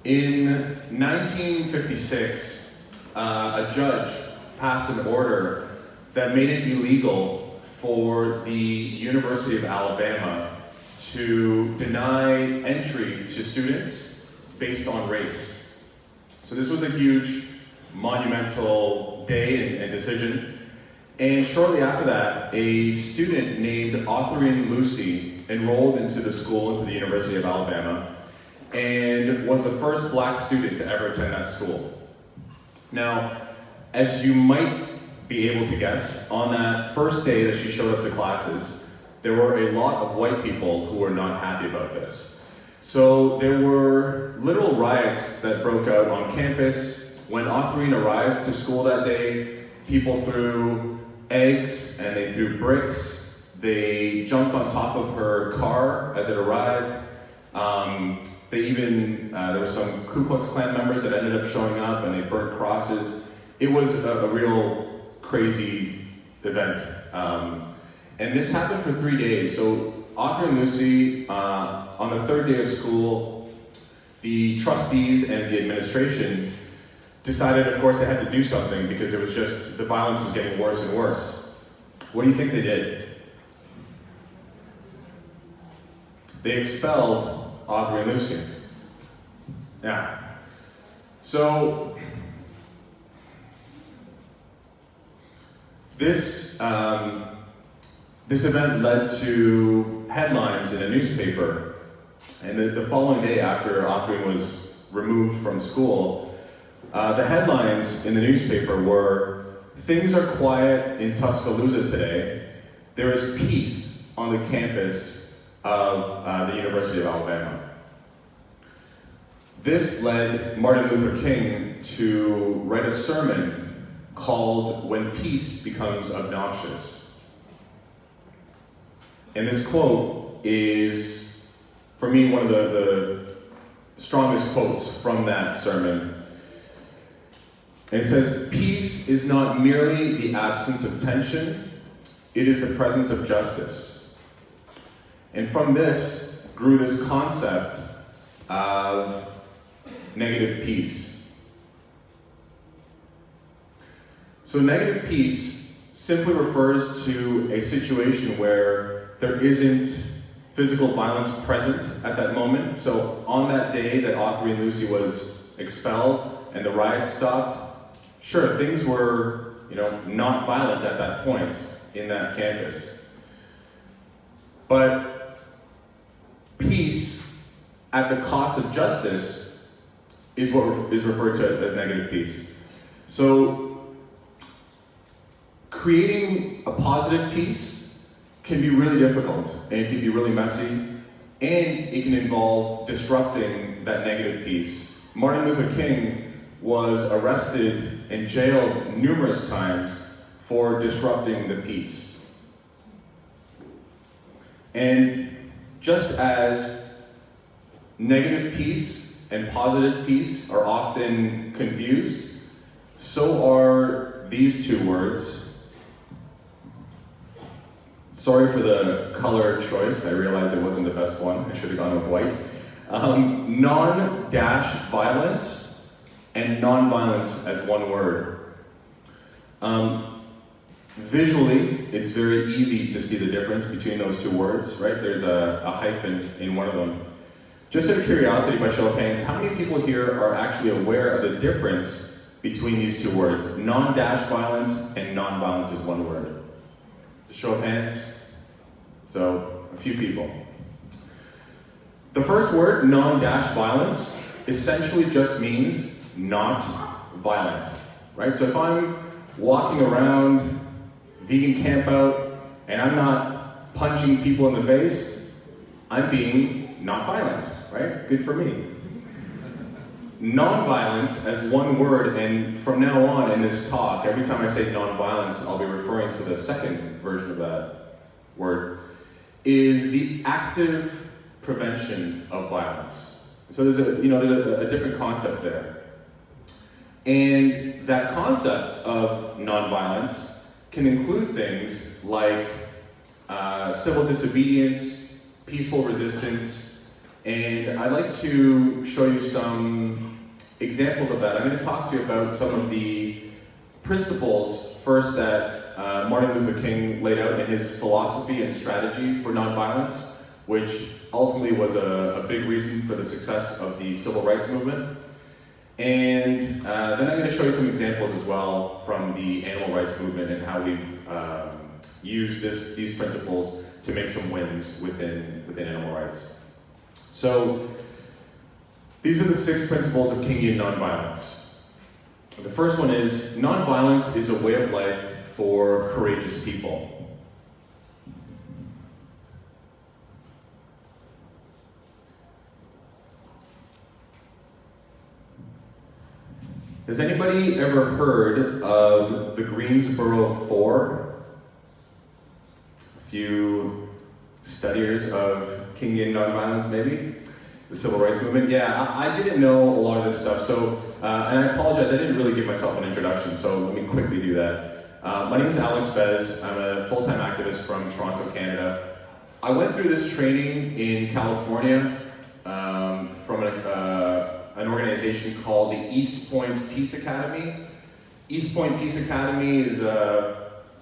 In 1956, a judge passed an order that made it illegal for the University of Alabama to deny entry to students based on race. So this was a huge, monumental day and decision. And shortly after that, a student named Autherine Lucy enrolled into the school, into the University of Alabama, and was the first black student to ever attend that school. Now, as you might be able to guess, on that first day that she showed up to classes, there were a lot of white people who were not happy about this. So there were literal riots that broke out on campus. When Autherine arrived to school that day, people threw eggs and they threw bricks. They jumped on top of her car as it arrived. There were some Ku Klux Klan members that ended up showing up and they burnt crosses. It was a real crazy event. And this happened for 3 days. So Autherine Lucy, on the third day of school, the trustees and the administration decided, of course, they had to do something because it was just, the violence was getting worse and worse. What do you think they did? They expelled Autherine Lucy. Yeah. So, this event led to headlines in a newspaper, and the following day after Autherine was removed from school, the headlines in the newspaper were, "Things are quiet in Tuscaloosa today. There is peace on the campus of the University of Alabama." This led Martin Luther King to write a sermon called "When Peace Becomes Obnoxious." And this quote is, for me, one of the strongest quotes from that sermon. And it says, "Peace is not merely the absence of tension, it is the presence of justice." And from this grew this concept of negative peace. So negative peace simply refers to a situation where there isn't physical violence present at that moment. So on that day that Autherine Lucy was expelled and the riots stopped, sure, things were, not violent at that point in that campus. But peace at the cost of justice is what is referred to as negative peace. So creating a positive peace can be really difficult, and it can be really messy, and it can involve disrupting that negative peace. Martin Luther King was arrested and jailed numerous times for disrupting the peace. And just as negative peace and positive peace are often confused, so are these two words. Sorry for the color choice, I realized it wasn't the best one, I should have gone with white. Non-violence and nonviolence as one word. Visually, it's very easy to see the difference between those two words, right? There's a hyphen in one of them. Just out of curiosity, by show of hands, how many people here are actually aware of the difference between these two words? Non-violence and nonviolence is one word. The show of hands. So, a few people. The first word, non-violence, essentially just means not violent, right? So if I'm walking around, vegan camp out, and I'm not punching people in the face, I'm being not violent, right? Good for me. Non-violence as one word, and from now on in this talk, every time I say non-violence, I'll be referring to the second version of that word, is the active prevention of violence. So there's a different concept there. And that concept of non-violence can include things like civil disobedience, peaceful resistance, And I'd like to show you some examples of that. I'm going to talk to you about some of the principles, first, that Martin Luther King laid out in his philosophy and strategy for nonviolence, which ultimately was a big reason for the success of the civil rights movement. And then I'm going to show you some examples as well from the animal rights movement and how we've used these principles to make some wins within animal rights. So these are the 6 principles of Kingian nonviolence. The first one is, nonviolence is a way of life for courageous people. Has anybody ever heard of the Greensboro Four? A few studiers of Kingian nonviolence, maybe? The civil rights movement? Yeah, I didn't know a lot of this stuff, so, and I apologize, I didn't really give myself an introduction, so let me quickly do that. My name's Alex Bez. I'm a full-time activist from Toronto, Canada. I went through this training in California from an organization called the East Point Peace Academy. East Point Peace Academy is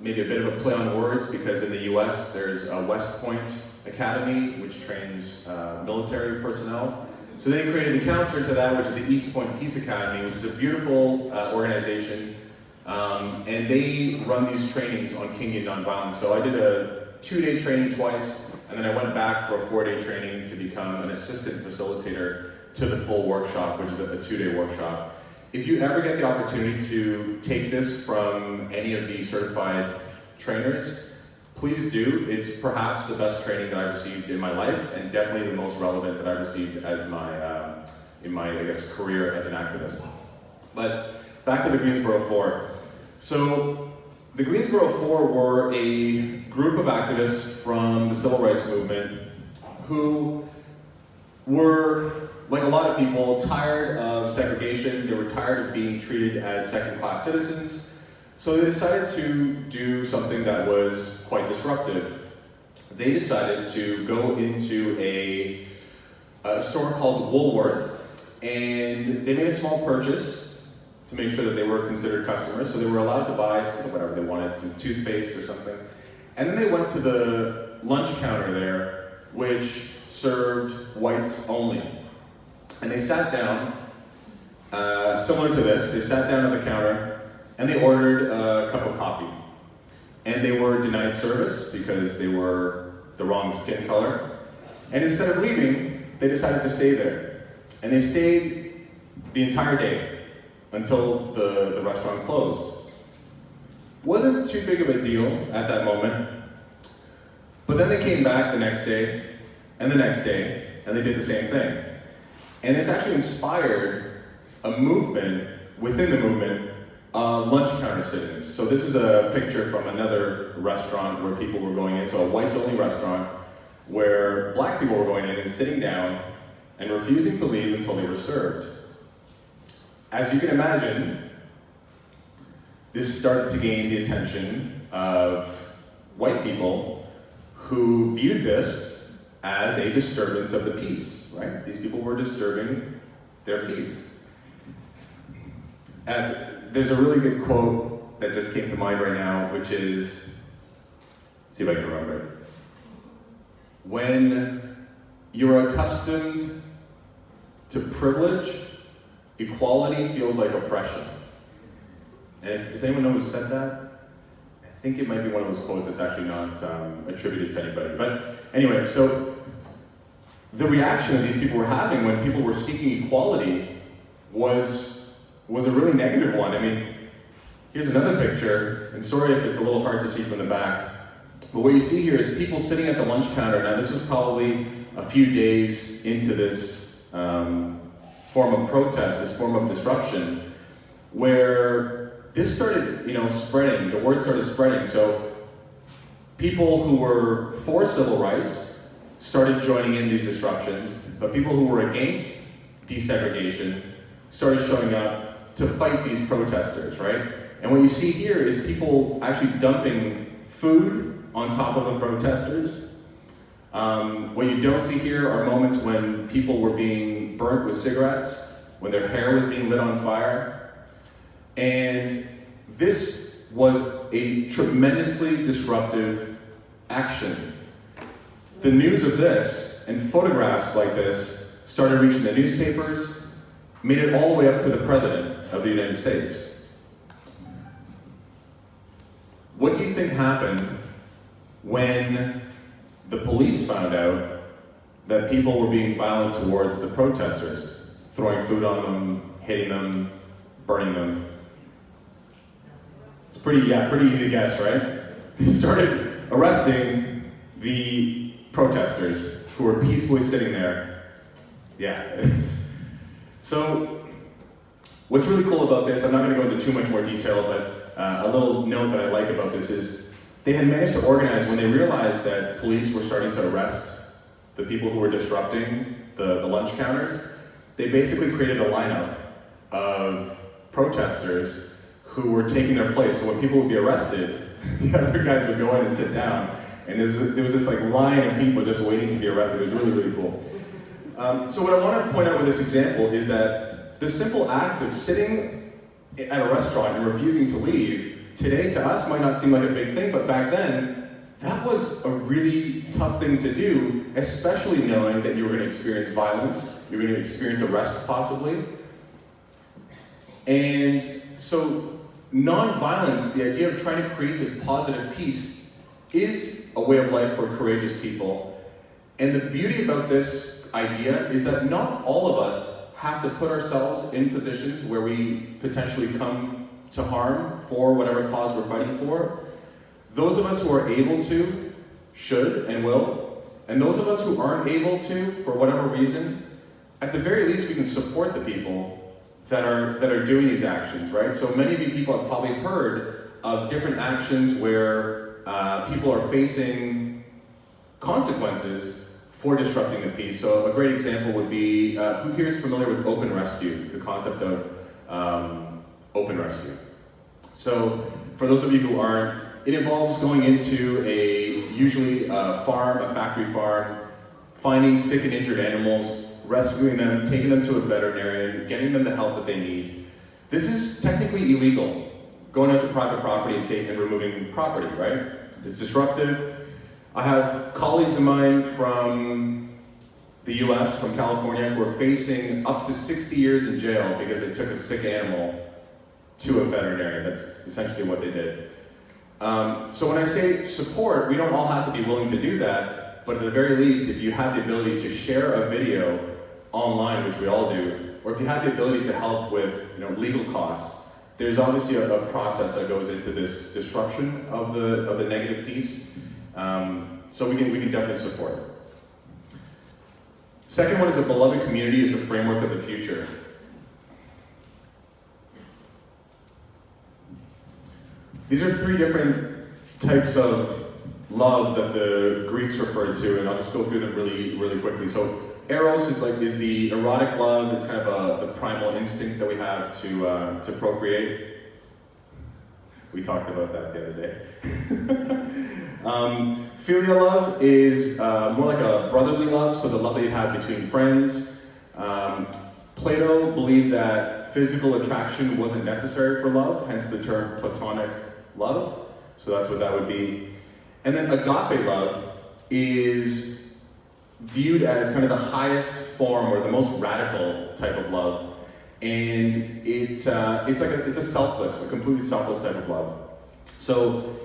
maybe a bit of a play on words, because in the US there's a West Point Academy, which trains military personnel. So they created the counter to that, which is the East Point Peace Academy, which is a beautiful organization. And they run these trainings on Kingian nonviolence. So I did a 2-day training twice, and then I went back for a 4-day training to become an assistant facilitator to the full workshop, which is a 2-day workshop. If you ever get the opportunity to take this from any of the certified trainers, please do. It's perhaps the best training that I've received in my life, and definitely the most relevant that I've received as in my, I guess, career as an activist. But back to the Greensboro Four. So the Greensboro Four were a group of activists from the civil rights movement who were, like a lot of people, tired of segregation. They were tired of being treated as second-class citizens. So they decided to do something that was quite disruptive. They decided to go into a store called Woolworth, and they made a small purchase to make sure that they were considered customers. So they were allowed to buy whatever they wanted, toothpaste or something. And then they went to the lunch counter there, which served whites only. And they sat down, similar to this, they sat down at the counter and they ordered a cup of coffee. And they were denied service because they were the wrong skin color. And instead of leaving, they decided to stay there. And they stayed the entire day until the restaurant closed. Wasn't too big of a deal at that moment. But then they came back the next day, and the next day, and they did the same thing. And this actually inspired a movement within the movement of lunch counter sit-ins. So this is a picture from another restaurant where people were going in, so a whites-only restaurant, where black people were going in and sitting down and refusing to leave until they were served. As you can imagine, this started to gain the attention of white people who viewed this as a disturbance of the peace, right? These people were disturbing their peace. And there's a really good quote that just came to mind right now, which is, see if I can remember it. When you're accustomed to privilege, equality feels like oppression. And does anyone know who said that? I think it might be one of those quotes that's actually not attributed to anybody. But anyway, so the reaction that these people were having when people were seeking equality was a really negative one. I mean, here's another picture, and sorry if it's a little hard to see from the back, but what you see here is people sitting at the lunch counter. Now, this was probably a few days into this form of protest, this form of disruption, where this started, spreading. The word started spreading. So people who were for civil rights started joining in these disruptions, but people who were against desegregation started showing up to fight these protesters, right? And what you see here is people actually dumping food on top of the protesters, What you don't see here are moments when people were being burnt with cigarettes, when their hair was being lit on fire. And this was a tremendously disruptive action. The news of this and photographs like this started reaching the newspapers, made it all the way up to the President of the United States. What do you think happened when the police found out that people were being violent towards the protesters, throwing food on them, hitting them, burning them? It's pretty easy guess, right? They started arresting the protesters who were peacefully sitting there. Yeah. So, what's really cool about this, I'm not going to go into too much more detail, but a little note that I like about this is they had managed to organize, when they realized that police were starting to arrest the people who were disrupting the lunch counters, they basically created a lineup of protesters who were taking their place. So when people would be arrested, the other guys would go in and sit down, and there was this like line of people just waiting to be arrested. It was really, really cool. So what I want to point out with this example is that the simple act of sitting at a restaurant and refusing to leave, today to us might not seem like a big thing, but back then, that was a really tough thing to do, especially knowing that you were going to experience violence, you were going to experience arrest possibly. And so nonviolence, the idea of trying to create this positive peace, is a way of life for courageous people. And the beauty about this idea is that not all of us have to put ourselves in positions where we potentially come to harm for whatever cause we're fighting for. Those of us who are able to should and will, and those of us who aren't able to, for whatever reason, at the very least we can support the people that are doing these actions, right? So many of you people have probably heard of different actions where people are facing consequences for disrupting the peace. So a great example would be, who here is familiar with open rescue, the concept of open rescue? So for those of you who aren't, it involves going into usually a farm, a factory farm, finding sick and injured animals, rescuing them, taking them to a veterinarian, getting them the help that they need. This is technically illegal, going out to private property and removing property, right? It's disruptive. I have colleagues of mine from the US, from California, who are facing up to 60 years in jail because they took a sick animal to a veterinarian. That's essentially what they did. So when I say support, we don't all have to be willing to do that, but at the very least, if you have the ability to share a video online, which we all do, or if you have the ability to help with legal costs, there's obviously a process that goes into this disruption of the negative piece. So we can definitely support it. Second one is the beloved community is the framework of the future. These are three different types of love that the Greeks referred to, and I'll just go through them really, really quickly. So eros is the erotic love. It's kind of the primal instinct that we have to procreate. We talked about that the other day. Filial love is more like a brotherly love, so the love that you have between friends. Plato believed that physical attraction wasn't necessary for love, hence the term platonic love. So that's what that would be. And then agape love is viewed as kind of the highest form or the most radical type of love. And it's a completely selfless type of love. So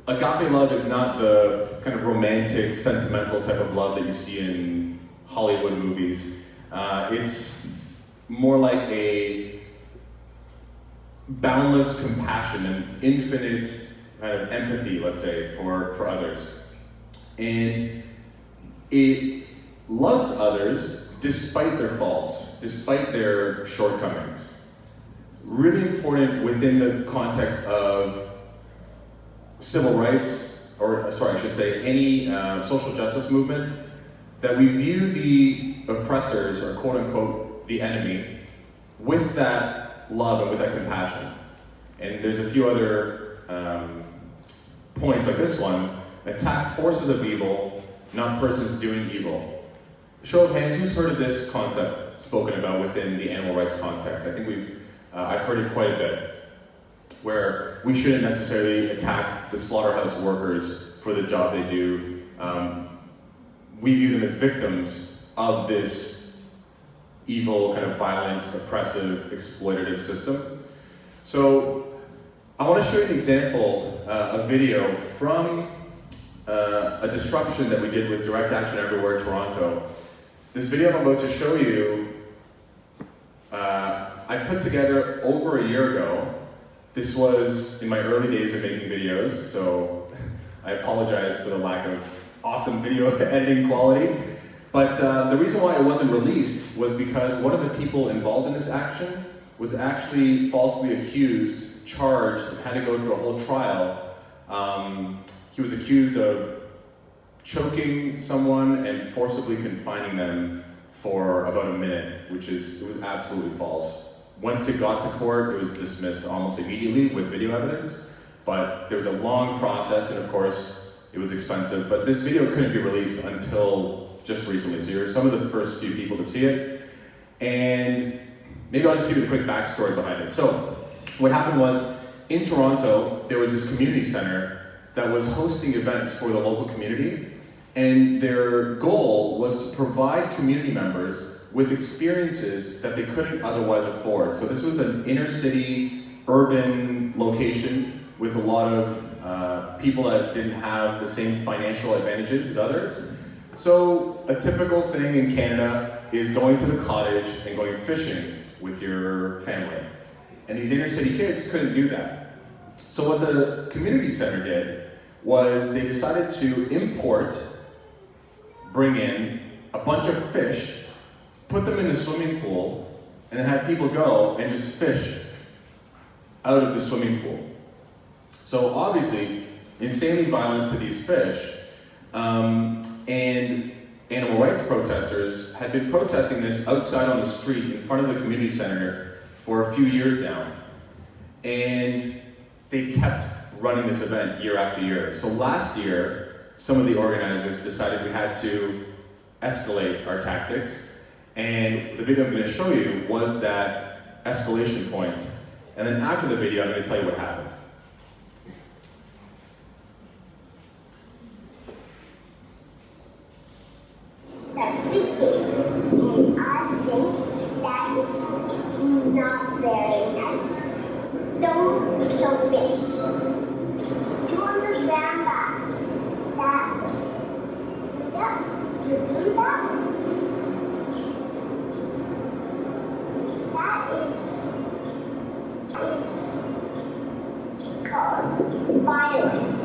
agape love is not the kind of romantic, sentimental type of love that you see in Hollywood movies. It's more like a boundless compassion and infinite kind of empathy, let's say, for others. And it loves others despite their faults, despite their shortcomings. Really important within the context of civil rights, or sorry, I should say any social justice movement, that we view the oppressors, or quote unquote, the enemy, with that love and with that compassion. And there's a few other points like this one: attack forces of evil, not persons doing evil. Show of hands, who's heard of this concept spoken about within the animal rights context? I think I've heard it quite a bit, where we shouldn't necessarily attack the slaughterhouse workers for the job they do. We view them as victims of this evil, kind of violent, oppressive, exploitative system. So I want to show you an example, a video from a disruption that we did with Direct Action Everywhere Toronto. This video I'm about to show you, I put together over a year ago. This was in my early days of making videos, so I apologize for the lack of awesome video editing quality. But the reason why it wasn't released was because one of the people involved in this action was actually falsely accused, charged, and had to go through a whole trial. He was accused of choking someone and forcibly confining them for about a minute, it was absolutely false. Once it got to court, it was dismissed almost immediately with video evidence, but there was a long process, and of course, it was expensive, but this video couldn't be released until just recently, so you're some of the first few people to see it, and maybe I'll just give you the quick backstory behind it. So, what happened was, in Toronto, there was this community center that was hosting events for the local community, and their goal was to provide community members with experiences that they couldn't otherwise afford. So this was an inner city, urban location with a lot of people that didn't have the same financial advantages as others. So a typical thing in Canada is going to the cottage and going fishing with your family. And these inner city kids couldn't do that. So what the community center did was they decided to bring in a bunch of fish, put them in the swimming pool, and then have people go and just fish out of the swimming pool. So obviously, insanely violent to these fish, and animal rights protesters had been protesting this outside on the street in front of the community center for a few years now. And they kept running this event year after year. So last year, some of the organizers decided we had to escalate our tactics. And the video I'm going to show you was that escalation point. And then after the video, I'm going to tell you what happened. They're fishing, and I think that is not very nice. Don't kill fish. Do you understand that? To do that? That is called violence.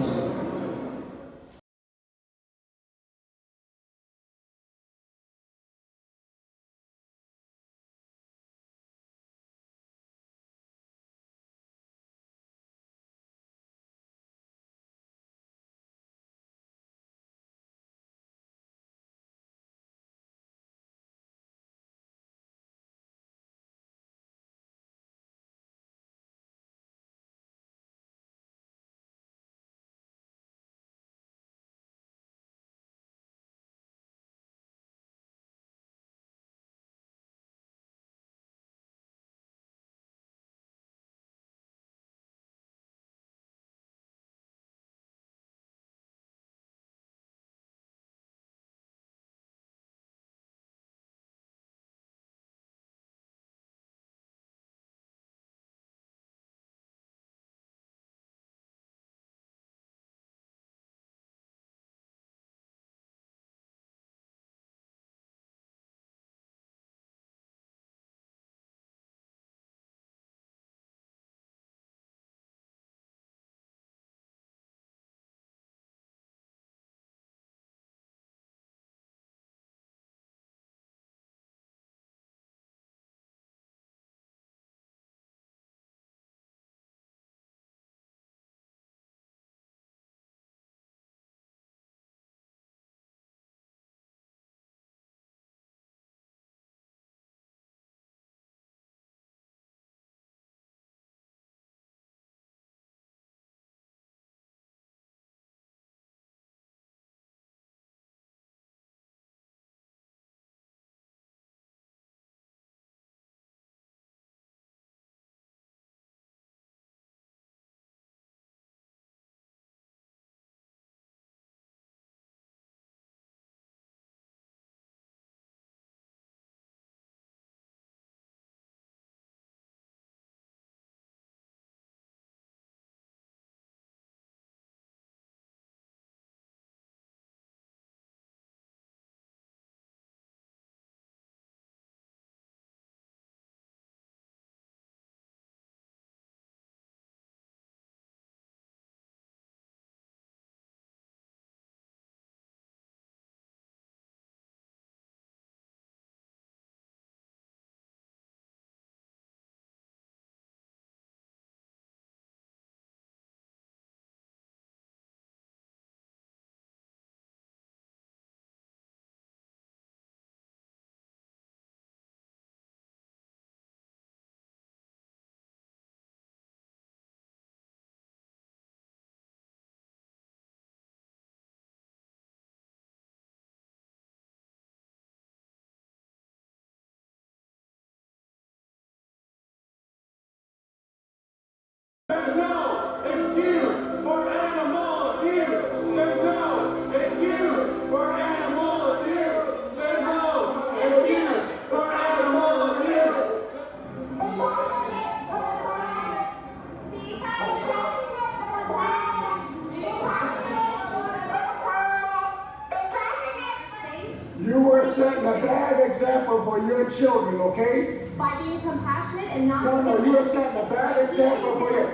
your children, okay? By being compassionate and not No, to you're setting a bad example for you.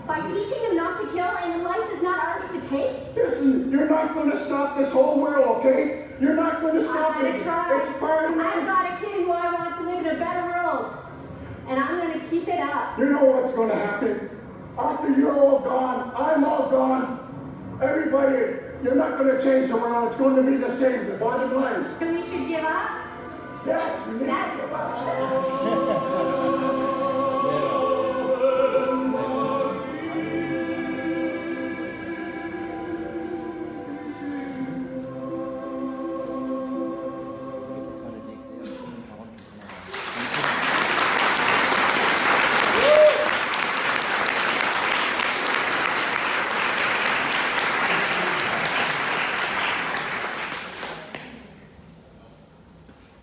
By teaching them not to kill, and life is not ours to take. Listen, you're not going to stop this whole world, okay? You're not going to stop I'm it. gonna try. It's burning. I've got a kid who I want to live in a better world, and I'm going to keep it up. You know what's going to happen? After you're all gone, I'm all gone. Everybody, you're not going to change the world. It's going to be the same, the bottom line. So we should give up? Yes, you need to give up.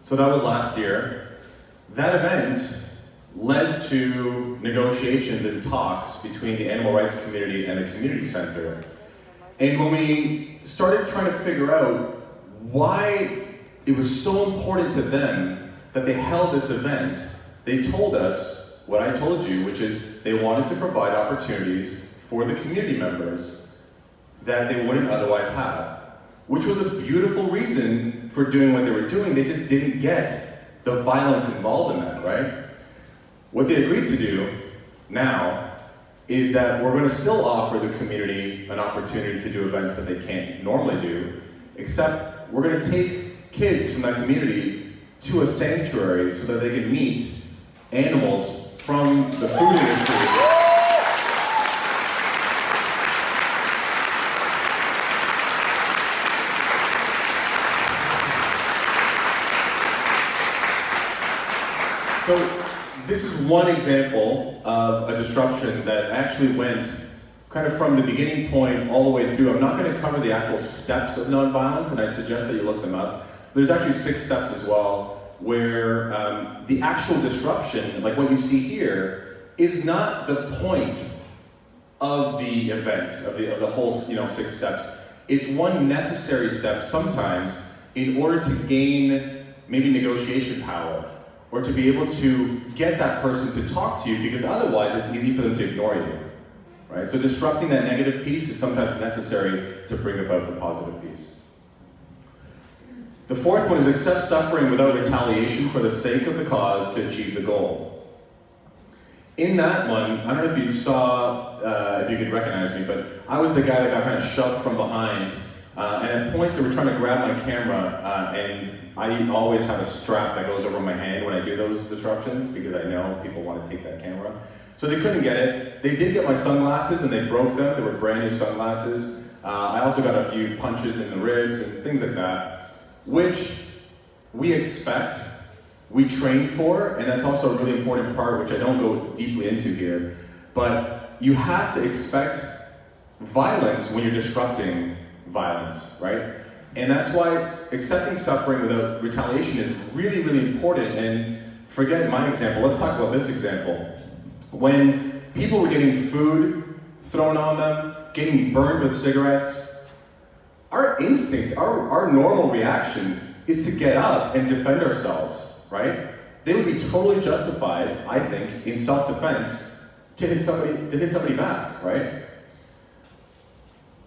So that was last year. That event led to negotiations and talks between the animal rights community and the community center. And when we started trying to figure out why it was so important to them that they held this event, they told us what I told you, which is they wanted to provide opportunities for the community members that they wouldn't otherwise have, which was a beautiful reason for doing what they were doing. They just didn't get the violence involved in that, right? What they agreed to do now is that we're going to still offer the community an opportunity to do events that they can't normally do, except we're going to take kids from that community to a sanctuary so that they can meet animals from the food industry. So this is one example of a disruption that actually went kind of from the beginning point all the way through. I'm not going to cover the actual steps of nonviolence, and I'd suggest that you look them up. There's actually 6 steps as well, where the actual disruption, like what you see here, is not the point of the event, of the whole 6 steps. It's one necessary step sometimes in order to gain maybe negotiation power, or to be able to get that person to talk to you, because otherwise it's easy for them to ignore you, right? So disrupting that negative piece is sometimes necessary to bring about the positive piece. The 4th one is accept suffering without retaliation for the sake of the cause to achieve the goal. In that one, I don't know if you saw, if you could recognize me, but I was the guy that got kind of shoved from behind, and at points they were trying to grab my camera, and I always have a strap that goes over my hand when I do those disruptions, because I know people want to take that camera. So they couldn't get it. They did get my sunglasses, and they broke them. They were brand new sunglasses. I also got a few punches in the ribs and things like that, which we expect, we train for, and that's also a really important part, which I don't go deeply into here. But you have to expect violence when you're disrupting violence, right? And that's why accepting suffering without retaliation is really, really important. And forget my example, let's talk about this example. When people were getting food thrown on them, getting burned with cigarettes, our instinct, our normal reaction is to get up and defend ourselves, right? They would be totally justified, I think, in self-defense to hit somebody back, right?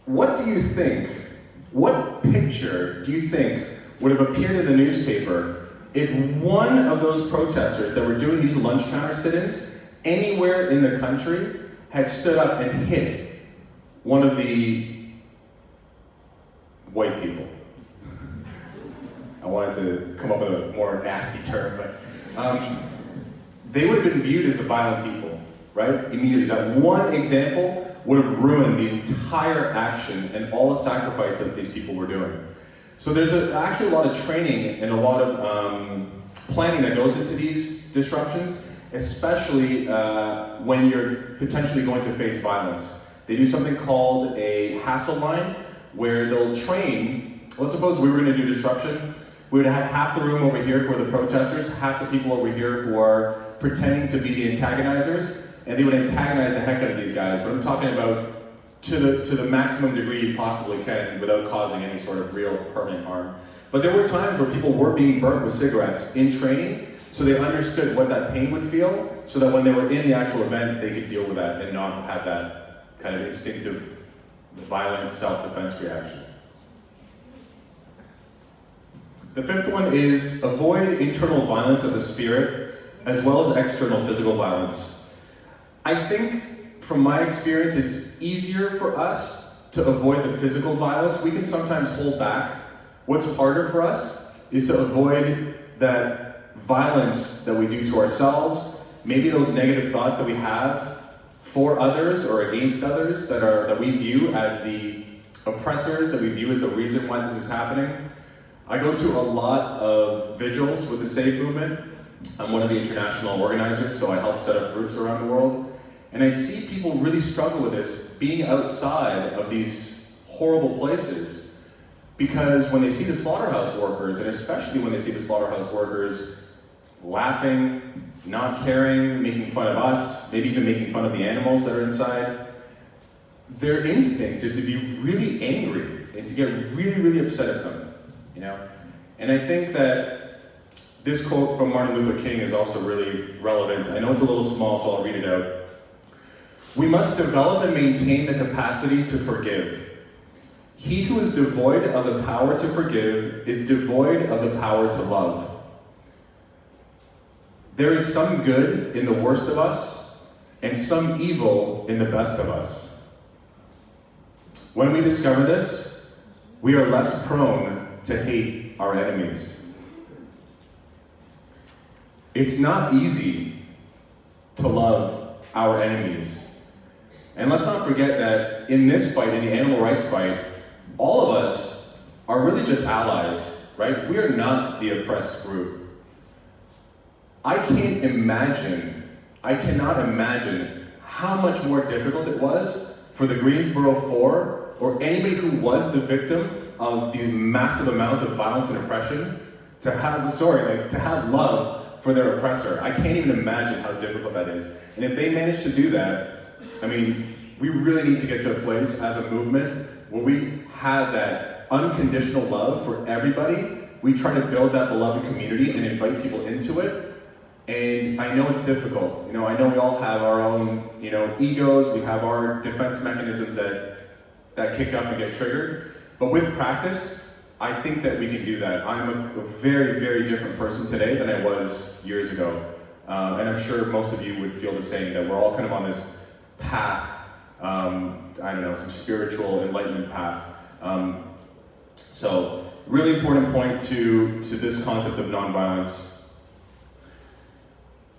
What do you think, what picture do you think would have appeared in the newspaper if one of those protesters that were doing these lunch counter sit-ins anywhere in the country had stood up and hit one of the white people? I wanted to come up with a more nasty term, but they would have been viewed as the violent people, right? Immediately. That one example would have ruined the entire action and all the sacrifice that these people were doing. So there's actually a lot of training and a lot of planning that goes into these disruptions, especially when you're potentially going to face violence. They do something called a hassle line, where they'll train. Let's suppose we were going to do disruption. We would have half the room over here who are the protesters, half the people over here who are pretending to be the antagonizers, and they would antagonize the heck out of these guys. But I'm talking about to the maximum degree you possibly can without causing any sort of real permanent harm. But there were times where people were being burnt with cigarettes in training so they understood what that pain would feel, so that when they were in the actual event, they could deal with that and not have that kind of instinctive, violent self-defense reaction. The fifth one is avoid internal violence of the spirit, as well as external physical violence. I think, from my experience, it's easier for us to avoid the physical violence. We can sometimes hold back. What's harder for us is to avoid that violence that we do to ourselves, maybe those negative thoughts that we have for others or against others that we view as the oppressors, that we view as the reason why this is happening. I go to a lot of vigils with the SAVE movement. I'm one of the international organizers, so I help set up groups around the world. And I see people really struggle with this, being outside of these horrible places, because when they see the slaughterhouse workers, and especially when they see the slaughterhouse workers laughing, not caring, making fun of us, maybe even making fun of the animals that are inside, their instinct is to be really angry and to get really, really upset at them. You know? And I think that this quote from Martin Luther King is also really relevant. I know it's a little small, so I'll read it out. We must develop and maintain the capacity to forgive. He who is devoid of the power to forgive is devoid of the power to love. There is some good in the worst of us, and some evil in the best of us. When we discover this, we are less prone to hate our enemies. It's not easy to love our enemies. And let's not forget that in this fight, in the animal rights fight, all of us are really just allies, right? We are not the oppressed group. I cannot imagine how much more difficult it was for the Greensboro Four or anybody who was the victim of these massive amounts of violence and oppression to have love for their oppressor. I can't even imagine how difficult that is. And if they manage to do that, I mean, we really need to get to a place as a movement where we have that unconditional love for everybody. We try to build that beloved community and invite people into it. And I know it's difficult. You know, I know we all have our own, egos. We have our defense mechanisms that kick up and get triggered. But with practice, I think that we can do that. I'm a very, very different person today than I was years ago. And I'm sure most of you would feel the same, that we're all kind of on this path, some spiritual enlightenment path. So, really important point to this concept of nonviolence.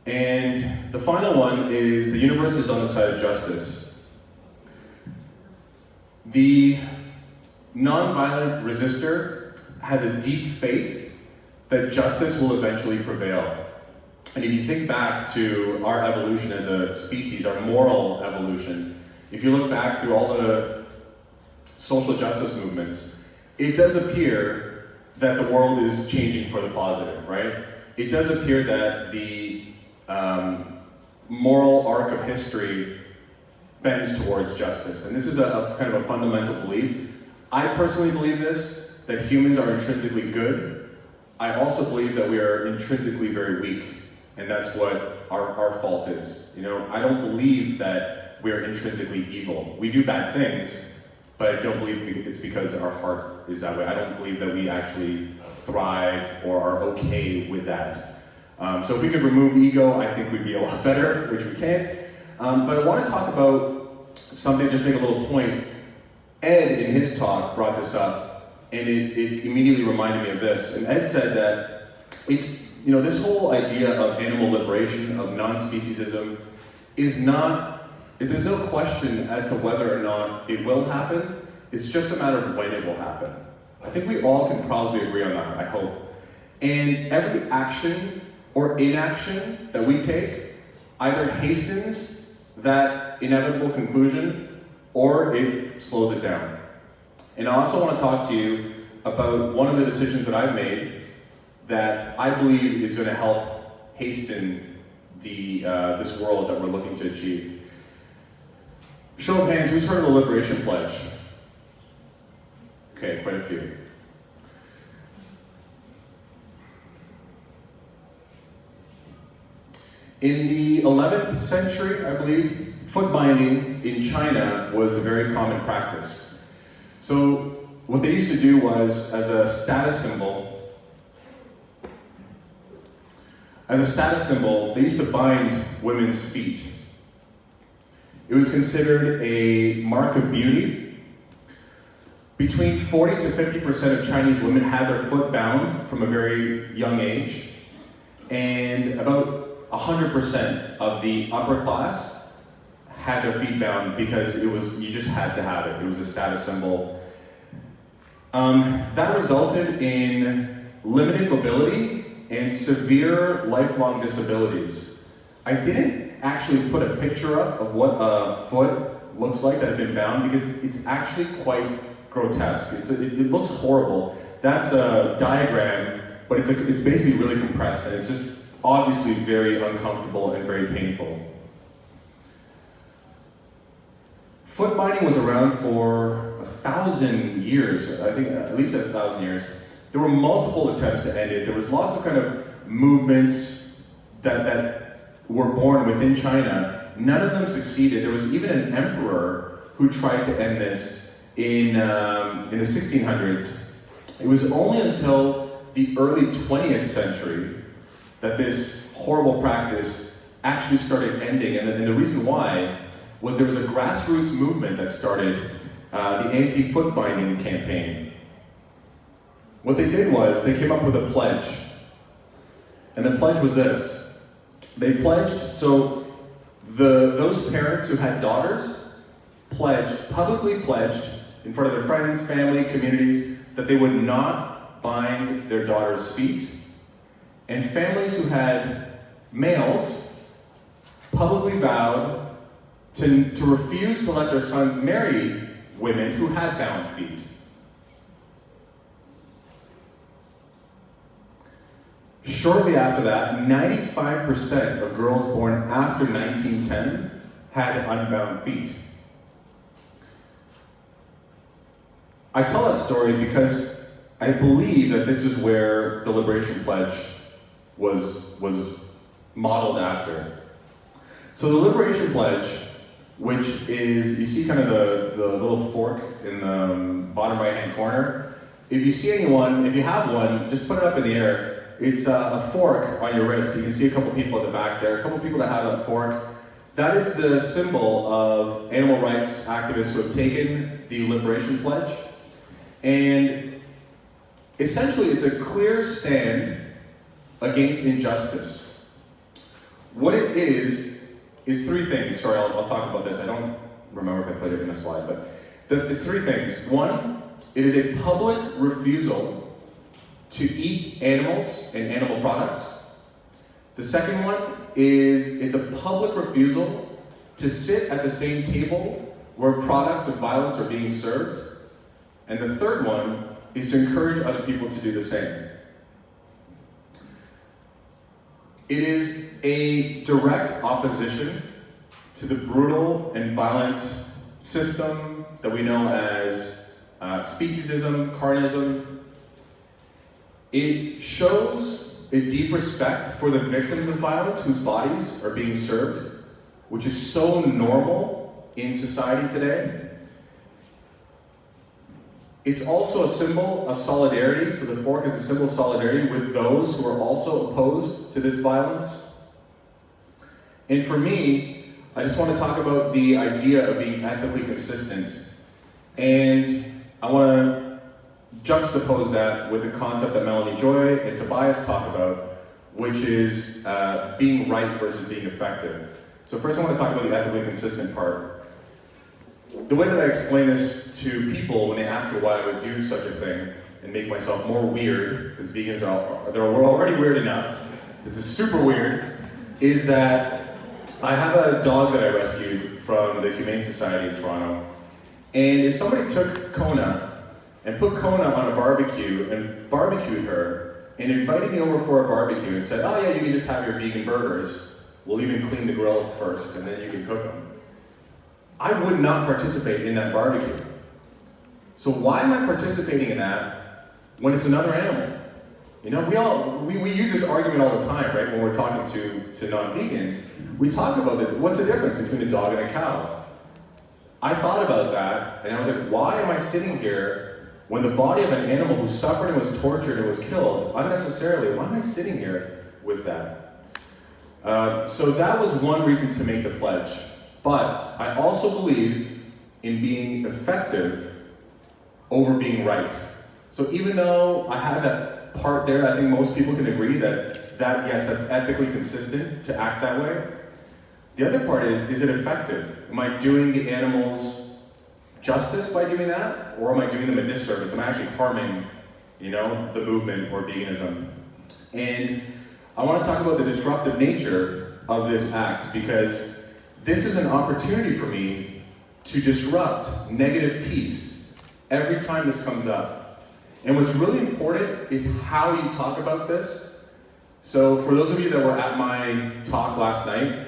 And the final one is the universe is on the side of justice. The nonviolent resistor has a deep faith that justice will eventually prevail. And if you think back to our evolution as a species, our moral evolution, if you look back through all the social justice movements, it does appear that the world is changing for the positive, right? It does appear that the moral arc of history bends towards justice. And this is a kind of a fundamental belief. I personally believe this, that humans are intrinsically good. I also believe that we are intrinsically very weak, and that's what our fault is. I don't believe that we're intrinsically evil. We do bad things, but I don't believe it's because our heart is that way. I don't believe that we actually thrive or are okay with that. So if we could remove ego, I think we'd be a lot better, which we can't. But I want to talk about something, just make a little point. Ed, in his talk, brought this up, and it immediately reminded me of this. And Ed said that it's, this whole idea of animal liberation, of non-speciesism, there's no question as to whether or not it will happen. It's just a matter of when it will happen. I think we all can probably agree on that, I hope. And every action or inaction that we take either hastens that inevitable conclusion or it slows it down. And I also want to talk to you about one of the decisions that I've made that I believe is going to help hasten this world that we're looking to achieve. Show of hands, who's heard of the Liberation Pledge? Okay, quite a few. In the 11th century, I believe, foot binding in China was a very common practice. So what they used to do was, as a status symbol, they used to bind women's feet. It was considered a mark of beauty. Between 40 to 50% of Chinese women had their foot bound from a very young age, and about 100% of the upper class had their feet bound because you just had to have it. It was a status symbol. That resulted in limited mobility and severe lifelong disabilities. I didn't actually put a picture up of what a foot looks like that had been bound because it's actually quite grotesque. It looks horrible. That's a diagram, but it's basically really compressed, and it's just obviously very uncomfortable and very painful. Foot binding was around for 1,000 years, I think at least 1,000 years. There were multiple attempts to end it. There was lots of kind of movements that were born within China. None of them succeeded. There was even an emperor who tried to end this in the 1600s. It was only until the early 20th century that this horrible practice actually started ending. And the reason why was there was a grassroots movement that started the anti-foot binding campaign. What they did was they came up with a pledge. And the pledge was this. They pledged, so those parents who had daughters publicly pledged in front of their friends, family, communities, that they would not bind their daughters' feet. And families who had males publicly vowed to refuse to let their sons marry women who had bound feet. Shortly after that, 95% of girls born after 1910 had unbound feet. I tell that story because I believe that this is where the Liberation Pledge was modeled after. So the Liberation Pledge, which is, you see kind of the little fork in the bottom right-hand corner. If you see anyone, if you have one, just put it up in the air. It's a fork on your wrist. You can see a couple people at the back there, a couple people that have a fork. That is the symbol of animal rights activists who have taken the Liberation Pledge. And essentially, it's a clear stand against injustice. What it is three things. Sorry, I'll talk about this. I don't remember if I put it in a slide, but it's three things. One, it is a public refusal to eat animals and animal products. The second one is it's a public refusal to sit at the same table where products of violence are being served. And the third one is to encourage other people to do the same. It is a direct opposition to the brutal and violent system that we know as speciesism, carnism. It shows a deep respect for the victims of violence whose bodies are being served, which is so normal in society today. It's also a symbol of solidarity, so the fork is a symbol of solidarity with those who are also opposed to this violence. And for me, I just want to talk about the idea of being ethically consistent. And I want to juxtapose that with the concept that Melanie Joy and Tobias talk about, which is being right versus being effective. So first I want to talk about the ethically consistent part. The way that I explain this to people when they ask me why I would do such a thing and make myself more weird, because vegans we're already weird enough, this is super weird, is that I have a dog that I rescued from the Humane Society in Toronto, and if somebody took Kona and put Kona on a barbecue and barbecued her and invited me over for a barbecue and said, oh yeah, you can just have your vegan burgers. We'll even clean the grill first and then you can cook them. I would not participate in that barbecue. So why am I participating in that when it's another animal? You know, we use this argument all the time, right? When we're talking to non-vegans, we talk about what's the difference between a dog and a cow? I thought about that, and I was like, why am I sitting here when the body of an animal who suffered and was tortured and was killed unnecessarily, why am I sitting here with that? So that was one reason to make the pledge. But I also believe in being effective over being right. So even though I had that part there, I think most people can agree that yes, that's ethically consistent to act that way. The other part is it effective? Am I doing the animals justice by doing that? Or am I doing them a disservice? Am I actually harming, the movement or veganism? And I want to talk about the disruptive nature of this act, because this is an opportunity for me to disrupt negative peace every time this comes up. And what's really important is how you talk about this. So for those of you that were at my talk last night,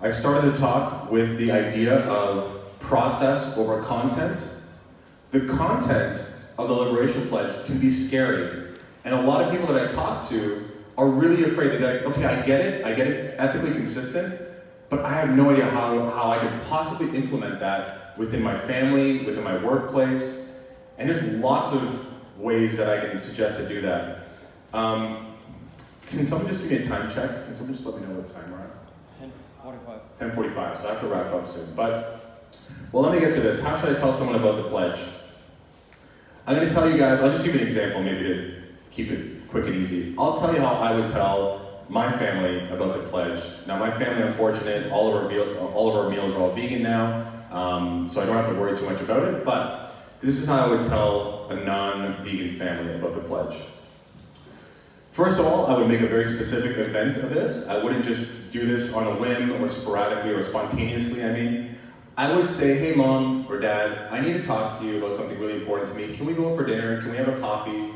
I started the talk with the idea of process over content. The content of the Liberation Pledge can be scary. And a lot of people that I talk to are really afraid. They're like, okay, I get it it's ethically consistent, but I have no idea how I can possibly implement that within my family, within my workplace. And there's lots of ways that I can suggest to do that. Can someone just give me a time check? Can someone just let me know what time we're at? 10:45, so I have to wrap up soon. But, let me get to this. How should I tell someone about the pledge? I'm going to tell you guys, I'll just give you an example, maybe to keep it quick and easy. I'll tell you how I would tell my family about the pledge. Now, my family, I'm fortunate, all of our meals are all vegan now, so I don't have to worry too much about it, but this is how I would tell a non-vegan family about the pledge. First of all, I would make a very specific event of this. I wouldn't just do this on a whim or sporadically or spontaneously. I would say, hey Mom or Dad, I need to talk to you about something really important to me. Can we go out for dinner? Can we have a coffee?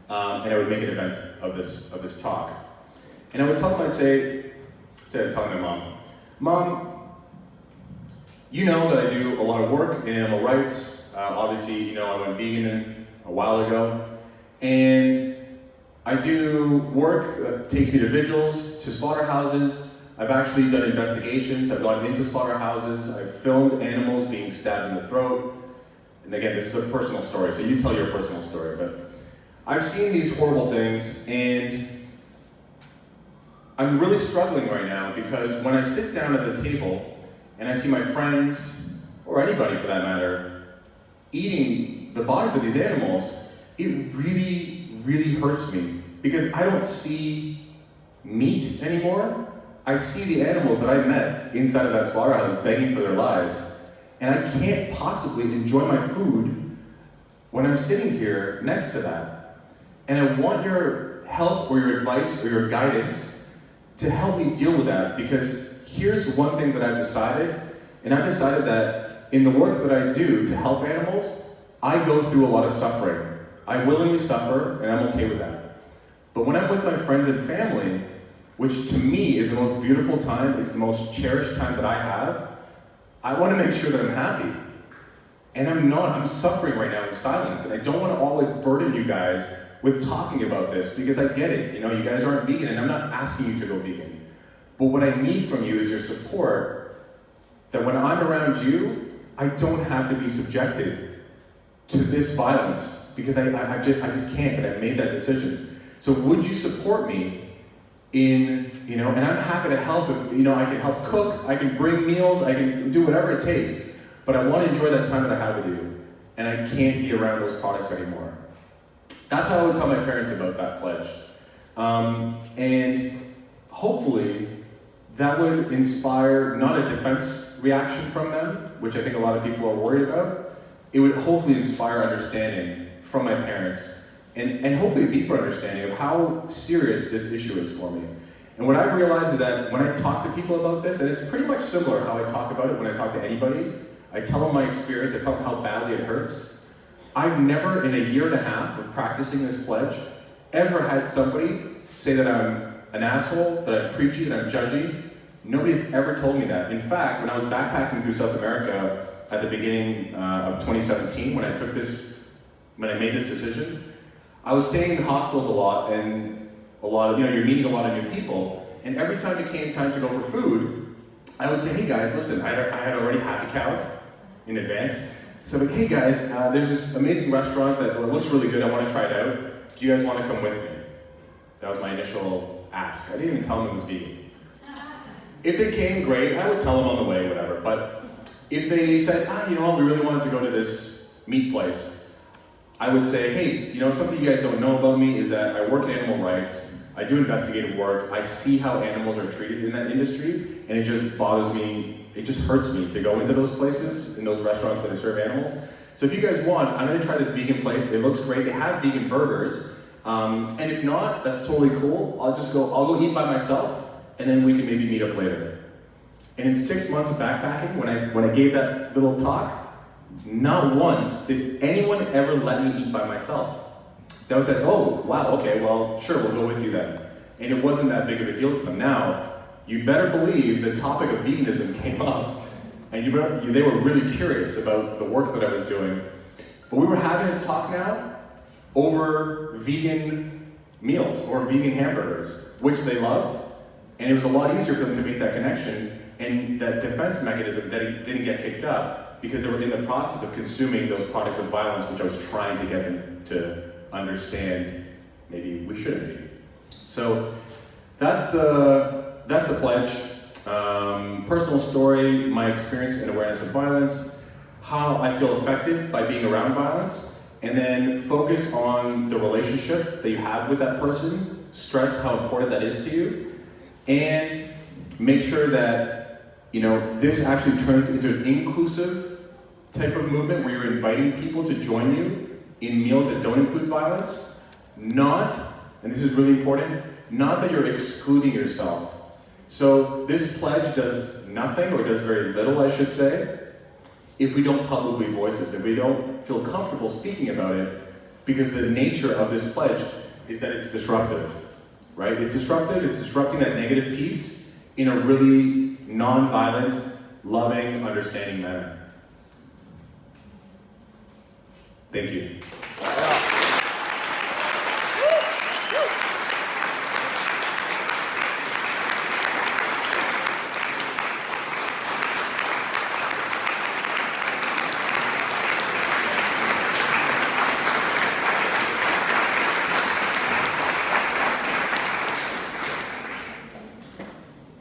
And I would make an event of this talk. And I would tell them, I'm telling my Mom, you know that I do a lot of work in animal rights. Obviously, I went vegan a while ago. And I do work that takes me to vigils, to slaughterhouses. I've actually done investigations. I've gone into slaughterhouses. I've filmed animals being stabbed in the throat. And again, this is a personal story, so you tell your personal story. But I've seen these horrible things, and I'm really struggling right now because when I sit down at the table and I see my friends, or anybody for that matter, eating the bodies of these animals, it really hurts me because I don't see meat anymore. I see the animals that I met inside of that slaughterhouse begging for their lives, and I can't possibly enjoy my food when I'm sitting here next to that. And I want your help or your advice or your guidance to help me deal with that, because here's one thing that I've decided, and I've decided that in the work that I do to help animals, I go through a lot of suffering. I willingly suffer, and I'm okay with that. But when I'm with my friends and family, which to me is the most beautiful time, it's the most cherished time that I have, I want to make sure that I'm happy. And I'm suffering right now in silence, and I don't want to always burden you guys with talking about this, because I get it, you guys aren't vegan, and I'm not asking you to go vegan. But what I need from you is your support, that when I'm around you, I don't have to be subjected to this violence, because I just can't, and I made that decision. So would you support me in, and I'm happy to help if, I can help cook, I can bring meals, I can do whatever it takes, but I want to enjoy that time that I have with you, and I can't be around those products anymore. That's how I would tell my parents about that pledge. And hopefully that would inspire not a defense reaction from them, which I think a lot of people are worried about. It would hopefully inspire understanding from my parents, and hopefully a deeper understanding of how serious this issue is for me. And what I've realized is that when I talk to people about this, and it's pretty much similar how I talk about it when I talk to anybody, I tell them my experience, I tell them how badly it hurts. I've never, in a year and a half of practicing this pledge, ever had somebody say that I'm an asshole, that I'm preachy, that I'm judgy. Nobody's ever told me that. In fact, when I was backpacking through South America at the beginning of 2017, when I made this decision, I was staying in hostels a lot, and you're meeting a lot of new people, and every time it came time to go for food, I would say, hey guys, listen, I had already happy cow in advance. So I'm like, hey guys, there's this amazing restaurant that looks really good, I want to try it out. Do you guys want to come with me? That was my initial ask. I didn't even tell them it was vegan. If they came, great, I would tell them on the way, whatever. But if they said, you know what, we really wanted to go to this meat place, I would say, hey, something you guys don't know about me is that I work in animal rights, I do investigative work, I see how animals are treated in that industry, and it just bothers me, it just hurts me to go into those places, in those restaurants where they serve animals. So if you guys want, I'm gonna try this vegan place, it looks great, they have vegan burgers, and if not, that's totally cool, I'll go eat by myself, and then we can maybe meet up later. And in 6 months of backpacking, when I gave that little talk, not once did anyone ever let me eat by myself. They always said, oh, wow, okay, well, sure, we'll go with you then. And it wasn't that big of a deal to them. Now, you better believe the topic of veganism came up, and they were really curious about the work that I was doing. But we were having this talk now over vegan meals or vegan hamburgers, which they loved, and it was a lot easier for them to make that connection and that defense mechanism that it didn't get kicked up because they were in the process of consuming those products of violence, which I was trying to get them to understand maybe we shouldn't be. So that's the pledge. Personal story, my experience and awareness of violence, how I feel affected by being around violence, and then focus on the relationship that you have with that person, stress how important that is to you, and make sure that this actually turns into an inclusive type of movement where you're inviting people to join you in meals that don't include violence, not, and this is really important, not that you're excluding yourself. So this pledge does nothing, or does very little, I should say, if we don't publicly voice this, if we don't feel comfortable speaking about it, because the nature of this pledge is that it's disruptive, right? It's disrupting that negative piece in a really non-violent, loving, understanding manner. Thank you.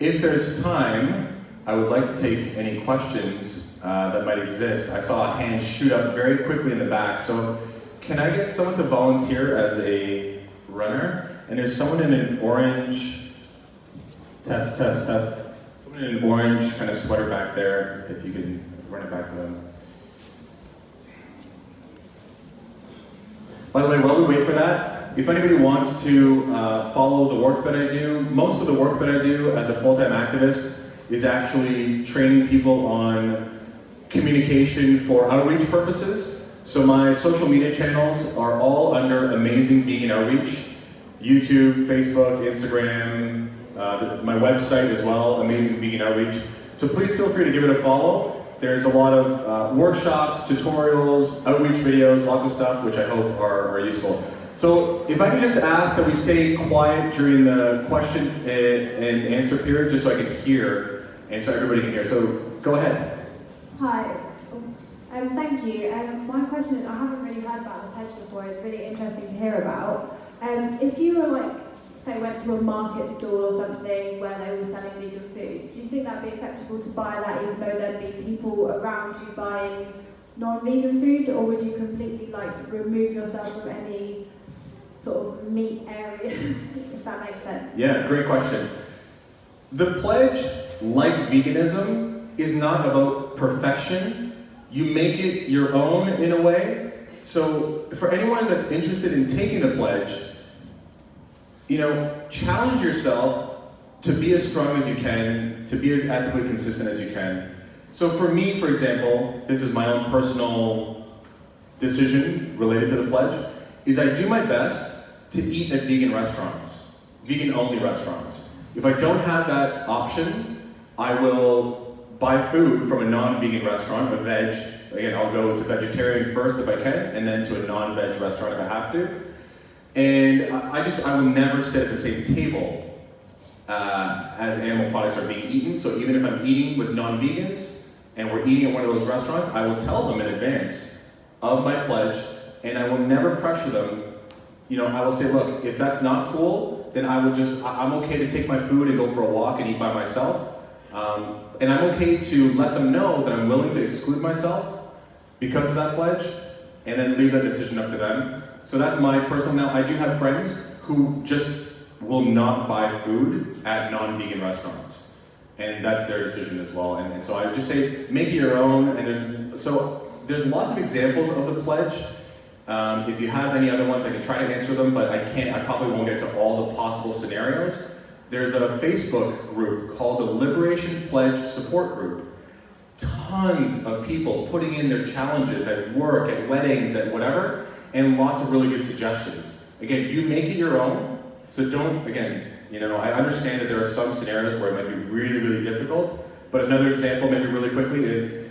If there's time, I would like to take any questions that might exist. I saw a hand shoot up very quickly in the back, so can I get someone to volunteer as a runner? And there's someone in an orange, test. Someone in an orange kind of sweater back there, if you can run it back to them. By the way, while we wait for that, if anybody wants to follow the work that I do, most of the work that I do as a full-time activist is actually training people on communication for outreach purposes. So my social media channels are all under Amazing Vegan Outreach. YouTube, Facebook, Instagram, my website as well, Amazing Vegan Outreach. So please feel free to give it a follow. There's a lot of workshops, tutorials, outreach videos, lots of stuff, which I hope are useful. So if I could just ask that we stay quiet during the question and answer period, just so I can hear, and so everybody can hear. So go ahead. Hi. Thank you. My question is, I haven't really heard about the pledge before. It's really interesting to hear about. If you were say went to a market stall or something where they were selling vegan food, do you think that'd be acceptable to buy that even though there'd be people around you buying non-vegan food, or would you completely remove yourself from any sort of meat areas, if that makes sense? Yeah, great question. The pledge, like veganism, is not about perfection. You make it your own in a way. So for anyone that's interested in taking the pledge, challenge yourself to be as strong as you can, to be as ethically consistent as you can. So for me, for example, this is my own personal decision related to the pledge, is I do my best to eat at vegan restaurants, vegan-only restaurants. If I don't have that option, I will buy food from a non-vegan restaurant, a veg. Again, I'll go to vegetarian first if I can, and then to a non-veg restaurant if I have to. And I will never sit at the same table as animal products are being eaten. So even if I'm eating with non-vegans and we're eating at one of those restaurants, I will tell them in advance of my pledge, and I will never pressure them. You know, I will say, look, if that's not cool, then I'm okay to take my food and go for a walk and eat by myself. And I'm okay to let them know that I'm willing to exclude myself because of that pledge, and then leave that decision up to them. So that's my personal. Now, I do have friends who just will not buy food at non-vegan restaurants, and that's their decision as well. And so I would just say, make it your own. And there's lots of examples of the pledge. If you have any other ones, I can try to answer them, but I probably won't get to all the possible scenarios. There's a Facebook group called the Liberation Pledge Support Group. Tons of people putting in their challenges at work, at weddings, at whatever, and lots of really good suggestions. Again, you make it your own, so don't, again, I understand that there are some scenarios where it might be really, really difficult, but another example, maybe really quickly, is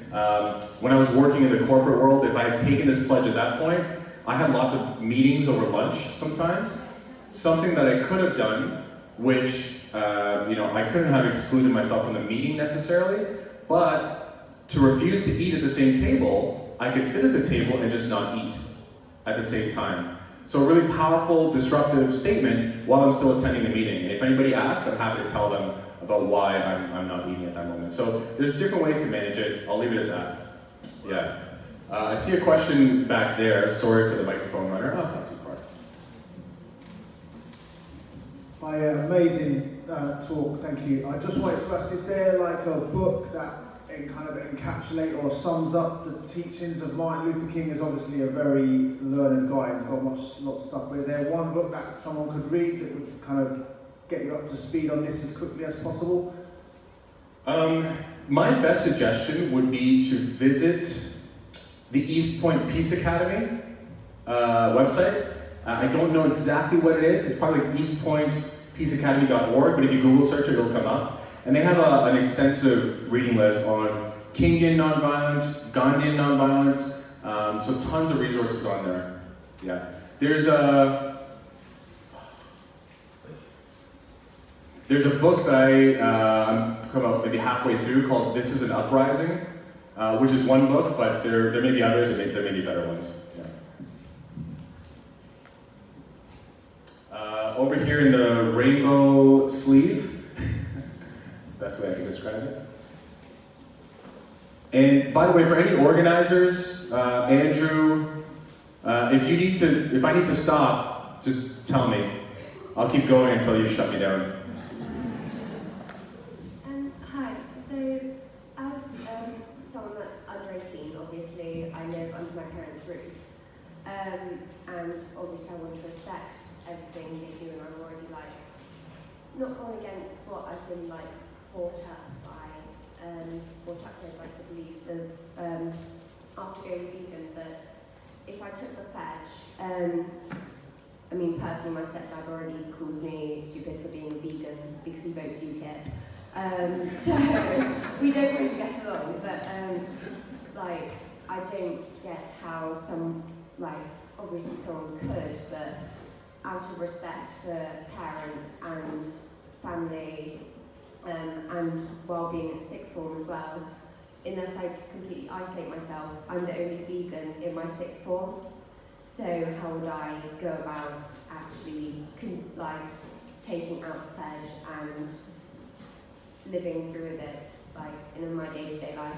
when I was working in the corporate world, if I had taken this pledge at that point, I had lots of meetings over lunch sometimes. Something that I could have done, which I couldn't have excluded myself from the meeting necessarily, but to refuse to eat at the same table, I could sit at the table and just not eat at the same time. So a really powerful, disruptive statement while I'm still attending the meeting. And if anybody asks, I'm happy to tell them about why I'm not eating at that moment. So there's different ways to manage it. I'll leave it at that. Yeah. I see a question back there. Sorry for the microphone runner. Oh, it's not too far. Hi, amazing talk, thank you. I just wanted to ask, is there like a book that kind of encapsulate or sums up the teachings of Martin Luther King? Is obviously a very learned guy and got lots of stuff, but is there one book that someone could read that would kind of get you up to speed on this as quickly as possible? My best suggestion would be to visit the East Point Peace Academy website. I don't know exactly what it is. It's probably like eastpointpeaceacademy.org, but if you Google search it, it'll come up. And they have an extensive reading list on Kingian nonviolence, Gandhian nonviolence, so tons of resources on there. Yeah. There's a book that I'm come up maybe halfway through called This is an Uprising, which is one book, but there may be others, and there may be better ones. Yeah. Over here in the rainbow sleeve, best way I can describe it. And by the way, for any organizers, Andrew, if I need to stop, just tell me. I'll keep going until you shut me down. Hi. So, as someone that's under 18, obviously I live under my parents' roof, and obviously I want to respect everything they do, and I'm already not going against what I've been brought up with the beliefs of after going vegan. But if I took the pledge, personally, my stepdad already calls me stupid for being vegan because he votes UKIP. So we don't really get along. But I don't get how obviously someone could, but out of respect for parents and family, and well-being at sixth form as well, unless I completely isolate myself, I'm the only vegan in my sixth form. So how would I go about actually taking out the pledge and living through with it in my day-to-day life?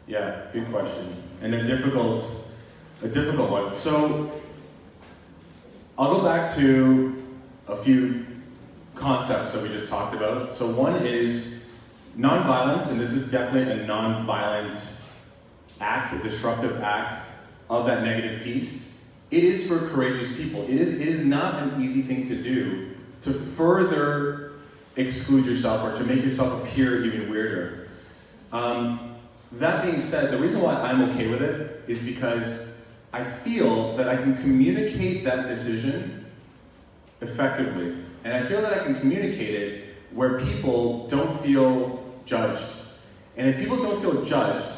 Yeah, good question. And a difficult one. So I'll go back to a few concepts that we just talked about. So one is nonviolence, and this is definitely a nonviolent act, a disruptive act of that negative piece. It is for courageous people. It is not an easy thing to do to further exclude yourself or to make yourself appear even weirder. That being said, the reason why I'm okay with it is because I feel that I can communicate that decision effectively. And I feel that I can communicate it where people don't feel judged. And if people don't feel judged,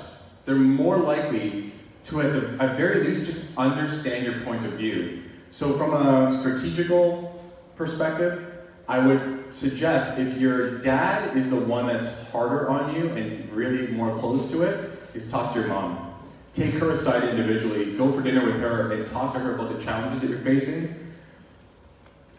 they're more likely to, at very least, just understand your point of view. So from a strategical perspective, I would suggest if your dad is the one that's harder on you and really more close to it, is talk to your mom. Take her aside individually, go for dinner with her, and talk to her about the challenges that you're facing.